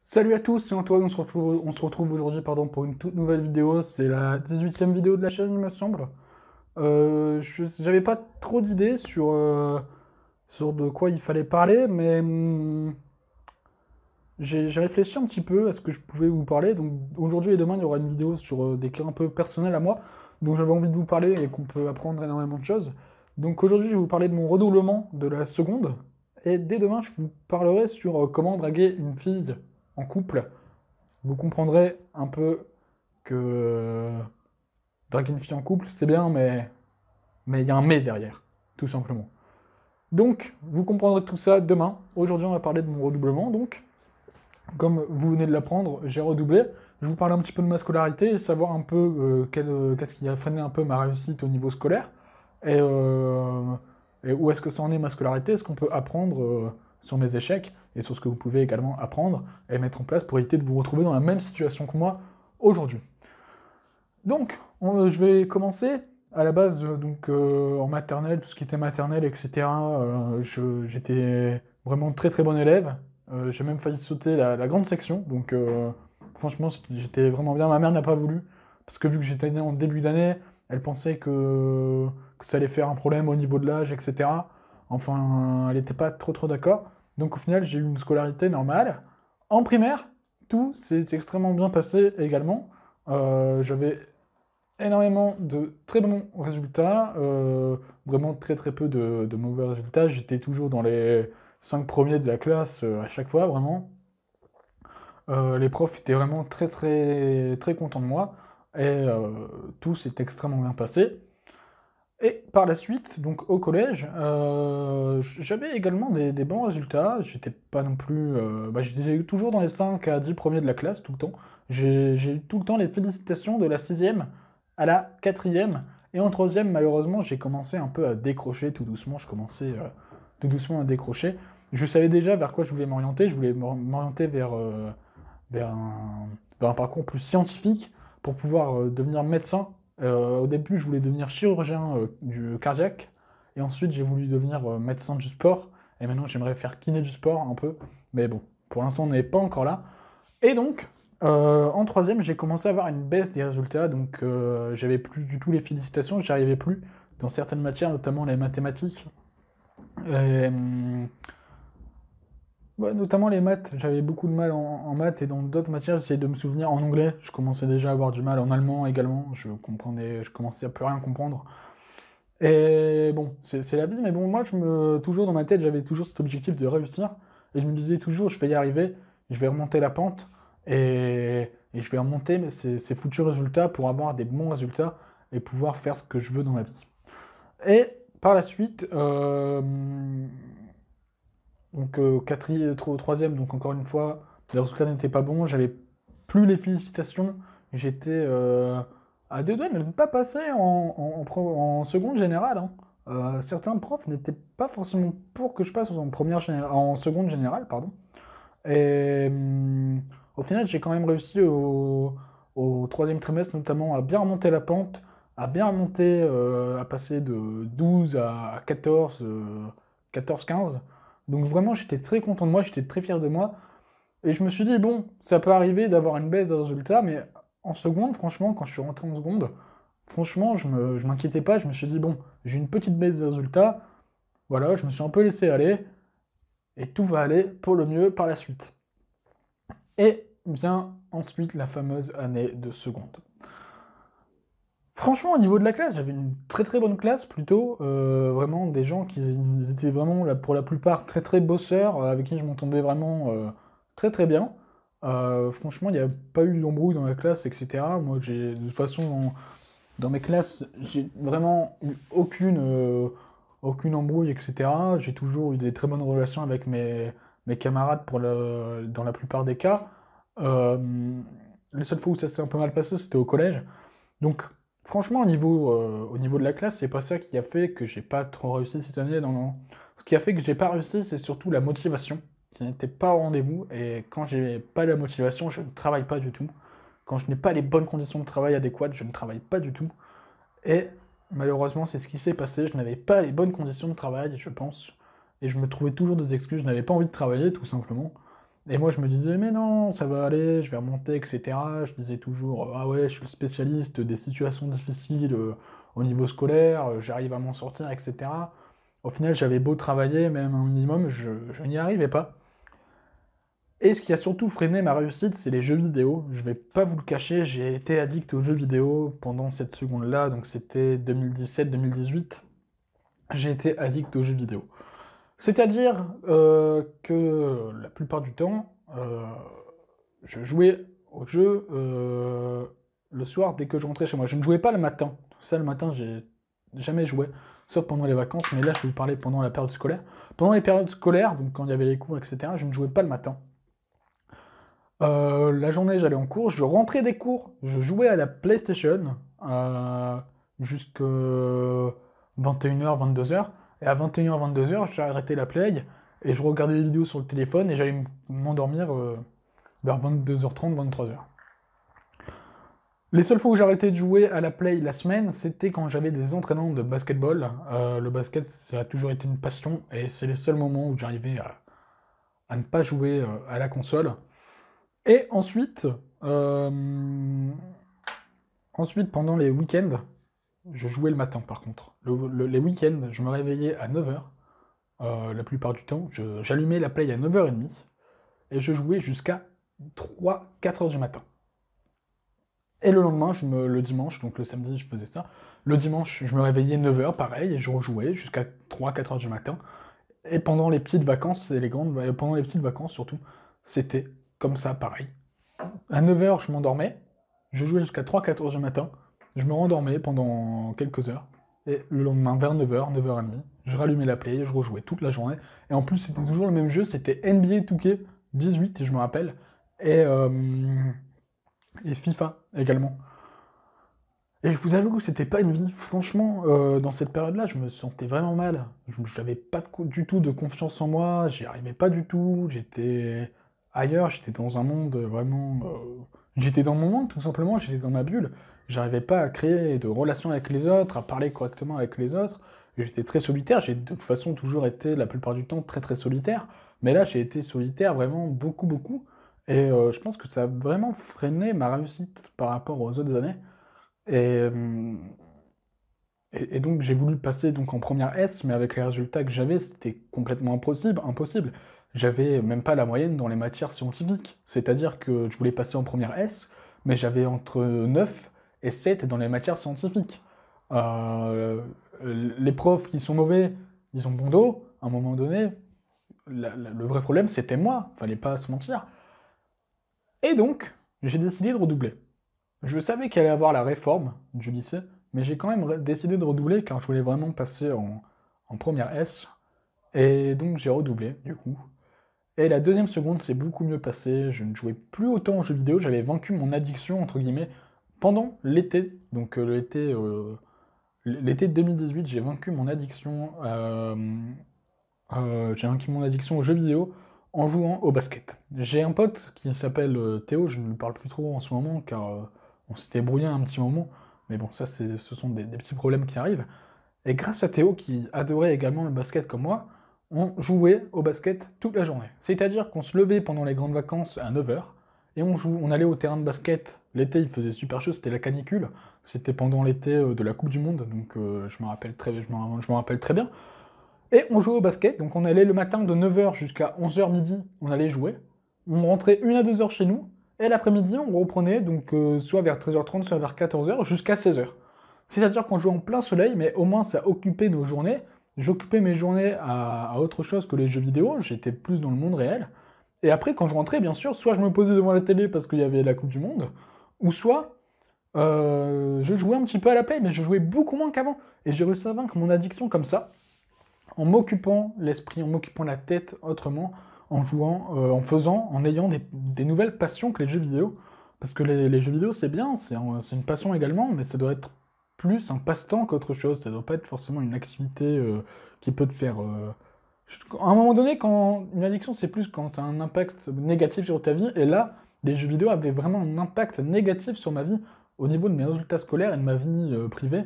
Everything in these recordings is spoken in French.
Salut à tous, c'est Antoine, on se retrouve aujourd'hui pour une toute nouvelle vidéo, c'est la 18e vidéo de la chaîne il me semble. J'avais pas trop d'idées sur de quoi il fallait parler, mais j'ai réfléchi un petit peu à ce que je pouvais vous parler. Donc aujourd'hui et demain il y aura une vidéo sur des cas un peu personnels à moi, dont j'avais envie de vous parler et qu'on peut apprendre énormément de choses. Donc aujourd'hui je vais vous parler de mon redoublement de la seconde, et dès demain je vous parlerai sur comment draguer une fille en couple. Vous comprendrez un peu que draguer une fille en couple, c'est bien, mais il y a un mais derrière, tout simplement. Donc, vous comprendrez tout ça demain. Aujourd'hui, on va parler de mon redoublement. Donc, comme vous venez de l'apprendre, j'ai redoublé. Je vous parle un petit peu de ma scolarité et savoir un peu qu'est-ce qui a freiné un peu ma réussite au niveau scolaire. Et, euh, et où est-ce que ça en est ma scolarité, ce qu'on peut apprendre sur mes échecs et sur ce que vous pouvez également apprendre et mettre en place pour éviter de vous retrouver dans la même situation que moi aujourd'hui. Donc, je vais commencer. À la base, en maternelle, tout ce qui était maternelle, etc., j'étais vraiment très très bon élève. J'ai même failli sauter la grande section, donc franchement, j'étais vraiment bien. Ma mère n'a pas voulu, parce que vu que j'étais né en début d'année, elle pensait que ça allait faire un problème au niveau de l'âge, etc. Enfin, elle n'était pas trop d'accord. Donc au final, j'ai eu une scolarité normale. En primaire, tout s'est extrêmement bien passé également. J'avais énormément de très bons résultats, vraiment très très peu de mauvais résultats. J'étais toujours dans les 5 premiers de la classe à chaque fois, vraiment. Les profs étaient vraiment très très très contents de moi et tout s'est extrêmement bien passé. Et par la suite, donc au collège, j'avais également des bons résultats. J'étais pas non plus. J'étais toujours dans les 5 à 10 premiers de la classe, tout le temps. J'ai eu tout le temps les félicitations de la sixième à la quatrième. Et en troisième, malheureusement, j'ai commencé un peu à décrocher tout doucement. Je commençais tout doucement à décrocher. Je savais déjà vers quoi je voulais m'orienter. Je voulais m'orienter vers vers un parcours plus scientifique pour pouvoir devenir médecin. Au début, je voulais devenir chirurgien du cardiaque, et ensuite j'ai voulu devenir médecin du sport, et maintenant j'aimerais faire kiné du sport un peu, mais bon, pour l'instant on n'est pas encore là. Et donc, en troisième, j'ai commencé à avoir une baisse des résultats, donc j'avais plus du tout les félicitations, j'y arrivais plus dans certaines matières, notamment les mathématiques. Et, ouais, notamment les maths, j'avais beaucoup de mal en maths, et dans d'autres matières, j'essayais de me souvenir en anglais. Je commençais déjà à avoir du mal en allemand également, je commençais à plus rien comprendre. Et bon, c'est la vie, mais bon, toujours dans ma tête, j'avais toujours cet objectif de réussir, et je me disais toujours, je vais y arriver, je vais remonter la pente, et je vais remonter ces foutus résultats pour avoir des bons résultats, et pouvoir faire ce que je veux dans ma vie. Et par la suite, troisième, donc encore une fois, les résultats n'étaient pas bons, j'avais plus les félicitations, j'étais à deux doigts de ne pas passer en seconde générale, hein. Certains profs n'étaient pas forcément pour que je passe en seconde générale, pardon. Et au final, j'ai quand même réussi au troisième trimestre, notamment, à bien remonter la pente, à bien remonter, à passer de 12 à 14, 14-15. Donc vraiment, j'étais très content de moi, j'étais très fier de moi. Et je me suis dit, bon, ça peut arriver d'avoir une baisse de résultats, mais en seconde, franchement, quand je suis rentré en seconde, franchement, je m'inquiétais pas, je me suis dit, bon, j'ai une petite baisse de résultats, voilà, je me suis un peu laissé aller, et tout va aller pour le mieux par la suite. Et vient ensuite la fameuse année de seconde. Franchement, au niveau de la classe, j'avais une très très bonne classe plutôt. Vraiment des gens qui ils étaient vraiment pour la plupart très très bosseurs, avec qui je m'entendais vraiment très très bien. Franchement, il n'y a pas eu d'embrouille dans la classe, etc. Moi, de toute façon, dans mes classes, j'ai vraiment eu aucune embrouille, etc. J'ai toujours eu des très bonnes relations avec mes camarades dans la plupart des cas. Euh, les seules fois où ça s'est un peu mal passé, c'était au collège. Donc, franchement, au niveau de la classe, c'est pas ça qui a fait que j'ai pas trop réussi cette année. Non, non. Ce qui a fait que j'ai pas réussi, c'est surtout la motivation, qui n'était pas au rendez-vous. Et quand j'ai pas la motivation, je ne travaille pas du tout. Quand je n'ai pas les bonnes conditions de travail adéquates, je ne travaille pas du tout. Et malheureusement, c'est ce qui s'est passé. Je n'avais pas les bonnes conditions de travail, je pense. Et je me trouvais toujours des excuses. Je n'avais pas envie de travailler, tout simplement. Et moi, je me disais, mais non, ça va aller, je vais remonter, etc. Je disais toujours, ah ouais, je suis le spécialiste des situations difficiles au niveau scolaire, j'arrive à m'en sortir, etc. Au final, j'avais beau travailler, même un minimum, je n'y arrivais pas. Et ce qui a surtout freiné ma réussite, c'est les jeux vidéo. Je vais pas vous le cacher, j'ai été addict aux jeux vidéo pendant cette seconde-là, donc c'était 2017-2018. J'ai été addict aux jeux vidéo. C'est-à-dire que la plupart du temps, je jouais aux jeux le soir dès que je rentrais chez moi. Je ne jouais pas le matin. Ça, le matin, j'ai jamais joué, sauf pendant les vacances, mais là, je vais vous parler pendant la période scolaire. Pendant les périodes scolaires, donc quand il y avait les cours, etc., je ne jouais pas le matin. La journée, j'allais en cours, je rentrais des cours, je jouais à la PlayStation jusqu'à 21h, 22h, et à 21h, 22h, j'ai arrêté la Play, et je regardais des vidéos sur le téléphone, et j'allais m'endormir vers 22h30, 23h. Les seules fois où j'arrêtais de jouer à la Play la semaine, c'était quand j'avais des entraînements de basketball. Le basket, ça a toujours été une passion, et c'est les seuls moments où j'arrivais à ne pas jouer à la console. Et ensuite, pendant les week-ends, je jouais le matin par contre. Les week-ends, je me réveillais à 9h, la plupart du temps. J'allumais la play à 9h30, et je jouais jusqu'à 3-4h du matin. Et le lendemain, le dimanche, donc le samedi, je faisais ça. Le dimanche, je me réveillais 9h, pareil, et je rejouais jusqu'à 3-4h du matin. Et pendant les petites vacances, et pendant les petites vacances surtout, c'était comme ça, pareil. À 9h, je m'endormais, je jouais jusqu'à 3-4h du matin, je me rendormais pendant quelques heures, et le lendemain, vers 9h, 9h30, je rallumais la play, je rejouais toute la journée, et en plus, c'était toujours le même jeu, c'était NBA 2K18, je me rappelle, et FIFA également. Et je vous avoue que c'était pas une vie. Franchement, dans cette période-là, je me sentais vraiment mal. Je n'avais pas du tout de confiance en moi, j'y arrivais pas du tout, j'étais ailleurs, j'étais dans un monde vraiment... J'étais dans mon monde, tout simplement, j'étais dans ma bulle. J'arrivais pas à créer de relations avec les autres, à parler correctement avec les autres. J'étais très solitaire, j'ai de toute façon toujours été, la plupart du temps, très très solitaire. Mais là, j'ai été solitaire vraiment beaucoup, beaucoup. Et je pense que ça a vraiment freiné ma réussite par rapport aux autres années. Et, et donc j'ai voulu passer donc en première S, mais avec les résultats que j'avais, c'était complètement impossible, impossible. J'avais même pas la moyenne dans les matières scientifiques. C'est-à-dire que je voulais passer en première S, mais j'avais entre 9 et 7 dans les matières scientifiques. Euh, les profs qui sont mauvais, ils ont bon dos, à un moment donné, le vrai problème c'était moi, fallait pas se mentir. Et donc, j'ai décidé de redoubler. Je savais qu'il allait y avoir la réforme du lycée, mais j'ai quand même décidé de redoubler car je voulais vraiment passer en première S. Et donc j'ai redoublé, du coup. Et la deuxième seconde s'est beaucoup mieux passée, je ne jouais plus autant aux jeux vidéo, j'avais vaincu mon addiction, entre guillemets, pendant l'été. Donc l'été 2018, j'ai vaincu mon addiction aux jeux vidéo en jouant au basket. J'ai un pote qui s'appelle Théo, je ne lui parle plus trop en ce moment car on s'était brouillé un petit moment, mais bon, ça ce sont des petits problèmes qui arrivent. Et grâce à Théo, qui adorait également le basket comme moi, on jouait au basket toute la journée. C'est-à-dire qu'on se levait pendant les grandes vacances à 9h, et on allait au terrain de basket. L'été, il faisait super chaud, c'était la canicule. C'était pendant l'été de la Coupe du Monde, donc je me rappelle très bien. Et on jouait au basket, donc on allait le matin de 9h jusqu'à 11h midi, on allait jouer. On rentrait 1 à 2 heures chez nous, et l'après-midi, on reprenait, donc soit vers 13h30, soit vers 14h, jusqu'à 16h. C'est-à-dire qu'on jouait en plein soleil, mais au moins ça occupait nos journées. J'occupais mes journées à autre chose que les jeux vidéo, j'étais plus dans le monde réel. Et après, quand je rentrais, bien sûr, soit je me posais devant la télé parce qu'il y avait la Coupe du Monde, ou soit je jouais un petit peu à la play, mais je jouais beaucoup moins qu'avant. Et j'ai réussi à vaincre mon addiction comme ça, en m'occupant l'esprit, en m'occupant la tête autrement, en jouant, en ayant des nouvelles passions que les jeux vidéo. Parce que les jeux vidéo, c'est bien, c'est une passion également, mais ça doit être plus un passe-temps qu'autre chose. Ça doit pas être forcément une activité qui peut te faire... À un moment donné, quand une addiction, c'est plus quand ça a un impact négatif sur ta vie, et là, les jeux vidéo avaient vraiment un impact négatif sur ma vie au niveau de mes résultats scolaires et de ma vie privée.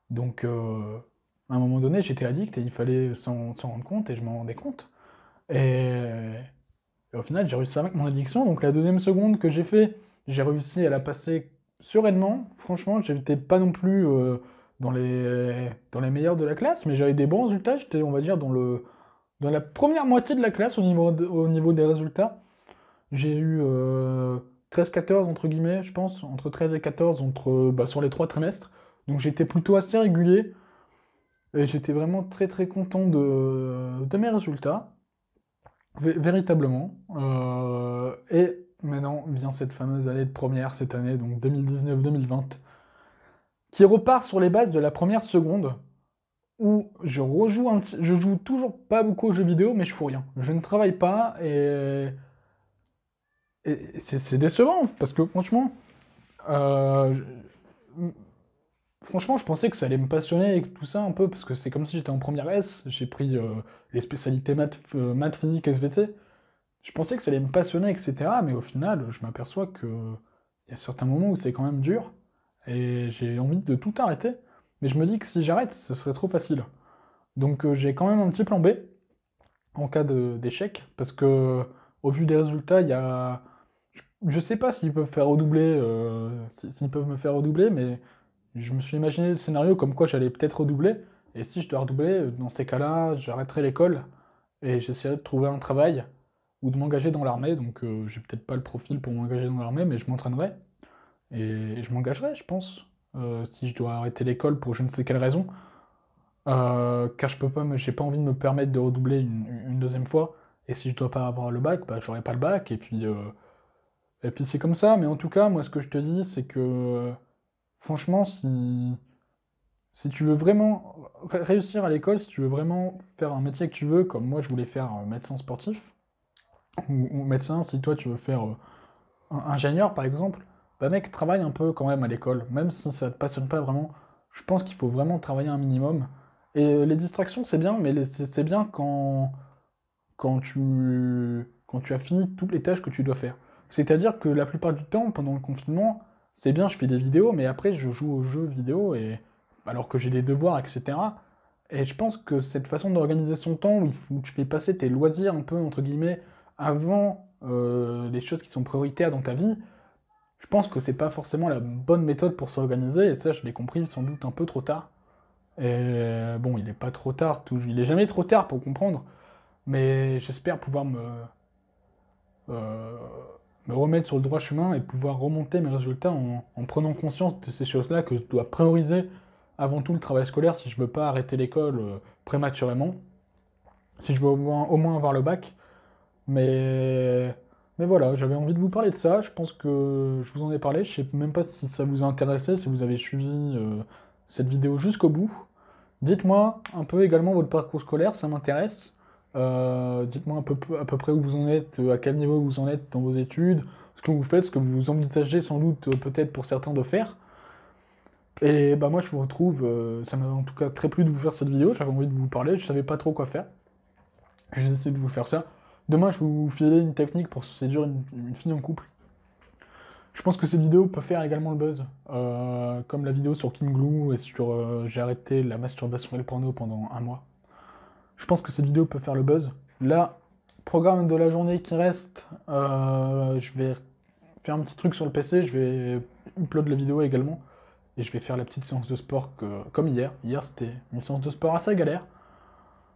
Donc, à un moment donné, j'étais addict et il fallait s'en rendre compte et je m'en rendais compte. Et, Et au final, j'ai réussi à vaincre mon addiction. Donc la deuxième seconde que j'ai fait, j'ai réussi à la passer sereinement. Franchement, j'étais pas non plus dans les meilleurs de la classe, mais j'avais des bons résultats. J'étais, on va dire, dans la première moitié de la classe au niveau des résultats. J'ai eu 13-14 entre guillemets, je pense, entre 13 et 14 sur les 3 trimestres. Donc j'étais plutôt assez régulier. Et j'étais vraiment très très content de mes résultats. Véritablement. Et maintenant vient cette fameuse année de première, cette année, donc 2019-2020, qui repart sur les bases de la première seconde, où je joue toujours pas beaucoup aux jeux vidéo, mais je fous rien. Je ne travaille pas, et c'est décevant, parce que euh, je- franchement, je pensais que ça allait me passionner et tout ça un peu, parce que c'est comme si j'étais en première S, j'ai pris les spécialités maths, physique, SVT. Je pensais que ça allait me passionner, etc. Mais au final, je m'aperçois que il y a certains moments où c'est quand même dur, et j'ai envie de tout arrêter. Mais je me dis que si j'arrête, ce serait trop facile. Donc j'ai quand même un petit plan B en cas d'échec, parce que au vu des résultats, il y a... Je sais pas s'ils peuvent faire redoubler, s'ils peuvent me faire redoubler, mais je me suis imaginé le scénario comme quoi j'allais peut-être redoubler, et si je dois redoubler, dans ces cas-là, j'arrêterai l'école, et j'essaierai de trouver un travail, ou de m'engager dans l'armée, donc j'ai peut-être pas le profil pour m'engager dans l'armée, mais je m'entraînerai, et je m'engagerai, je pense, si je dois arrêter l'école pour je ne sais quelle raison, car j'ai pas envie de me permettre de redoubler une deuxième fois, et si je dois pas avoir le bac, bah j'aurai pas le bac, et puis c'est comme ça, mais en tout cas, moi ce que je te dis, c'est que franchement, si tu veux vraiment réussir à l'école, si tu veux vraiment faire un métier que tu veux, comme moi je voulais faire médecin sportif, ou médecin, si toi tu veux faire ingénieur par exemple, bah mec, travaille un peu quand même à l'école, même si ça te passionne pas vraiment, je pense qu'il faut vraiment travailler un minimum. Et les distractions c'est bien, mais c'est bien quand tu as fini toutes les tâches que tu dois faire. C'est-à-dire que la plupart du temps, pendant le confinement, c'est bien, je fais des vidéos, mais après je joue aux jeux vidéo, alors que j'ai des devoirs, etc. Et je pense que cette façon d'organiser son temps, où tu fais passer tes loisirs un peu, entre guillemets, avant les choses qui sont prioritaires dans ta vie, je pense que c'est pas forcément la bonne méthode pour s'organiser, et ça je l'ai compris sans doute un peu trop tard. Et bon, il est pas trop tard, il est jamais trop tard pour comprendre, mais j'espère pouvoir euh, me remettre sur le droit chemin et pouvoir remonter mes résultats en prenant conscience de ces choses-là que je dois prioriser avant tout le travail scolaire si je veux pas arrêter l'école prématurément, si je veux au moins avoir le bac. Mais voilà, j'avais envie de vous parler de ça, je pense que je vous en ai parlé, je sais même pas si ça vous a intéressé, si vous avez suivi cette vidéo jusqu'au bout. Dites-moi un peu également votre parcours scolaire, ça m'intéresse. Dites-moi à peu près où vous en êtes, à quel niveau vous en êtes dans vos études, ce que vous faites, ce que vous envisagez sans doute peut-être pour certains de faire. Et bah moi je vous retrouve, ça m'a en tout cas très plu de vous faire cette vidéo, j'avais envie de vous parler, je savais pas trop quoi faire. J'ai décidé de vous faire ça. Demain je vais vous filer une technique pour séduire une fille en couple. Je pense que cette vidéo peut faire également le buzz, comme la vidéo sur King Glue et sur j'ai arrêté la masturbation et le porno pendant un mois. Je pense que cette vidéo peut faire le buzz. Là, programme de la journée qui reste, je vais faire un petit truc sur le PC, je vais upload la vidéo également, et je vais faire la petite séance de sport comme hier. Hier, c'était une séance de sport assez galère.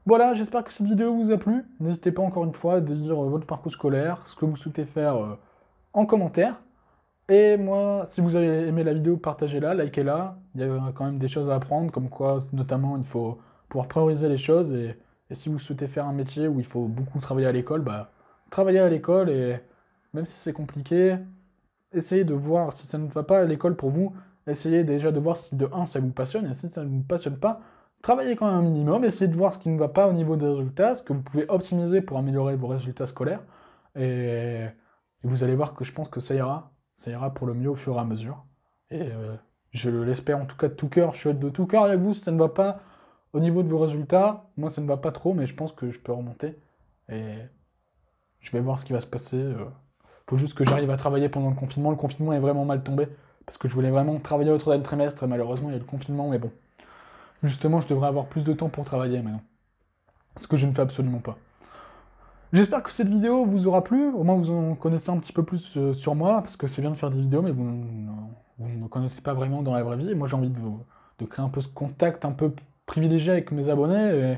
Voilà, j'espère que cette vidéo vous a plu. N'hésitez pas encore une fois à dire votre parcours scolaire, ce que vous souhaitez faire en commentaire. Et moi, si vous avez aimé la vidéo, partagez-la, likez-la. Il y a quand même des choses à apprendre, comme quoi, notamment, il faut pouvoir prioriser les choses. Et si vous souhaitez faire un métier où il faut beaucoup travailler à l'école, bah, travaillez à l'école. Et même si c'est compliqué, essayez de voir si ça ne va pas à l'école pour vous. Essayez déjà de voir si de un ça vous passionne. Et si ça ne vous passionne pas, travaillez quand même un minimum. Essayez de voir ce qui ne va pas au niveau des résultats, ce que vous pouvez optimiser pour améliorer vos résultats scolaires. Et vous allez voir que je pense que ça ira. Ça ira pour le mieux au fur et à mesure. Et je l'espère en tout cas de tout cœur. Je suis de tout cœur avec vous si ça ne va pas au niveau de vos résultats. Moi, ça ne va pas trop, mais je pense que je peux remonter. Et je vais voir ce qui va se passer. Faut juste que j'arrive à travailler pendant le confinement. Le confinement est vraiment mal tombé. Parce que je voulais vraiment travailler au troisième trimestre. Et malheureusement, il y a le confinement. Mais bon. Justement, je devrais avoir plus de temps pour travailler maintenant. Ce que je ne fais absolument pas. J'espère que cette vidéo vous aura plu, au moins vous en connaissez un petit peu plus sur moi, parce que c'est bien de faire des vidéos, mais vous ne me connaissez pas vraiment dans la vraie vie, et moi j'ai envie de créer un peu ce contact un peu privilégié avec mes abonnés,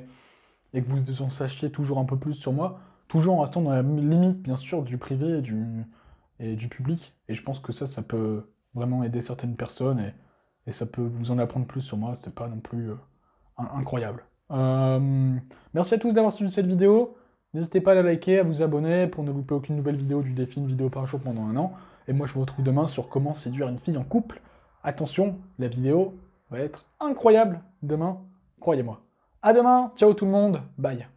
et que vous en sachiez toujours un peu plus sur moi, toujours en restant dans la limite, bien sûr, du privé et du public, et je pense que ça peut vraiment aider certaines personnes, et ça peut vous en apprendre plus sur moi, c'est pas non plus incroyable. Merci à tous d'avoir suivi cette vidéo. N'hésitez pas à la liker, à vous abonner pour ne louper aucune nouvelle vidéo du défi, une vidéo par jour pendant un an. Et moi, je vous retrouve demain sur comment séduire une fille en couple. Attention, la vidéo va être incroyable demain, croyez-moi. À demain, ciao tout le monde, bye.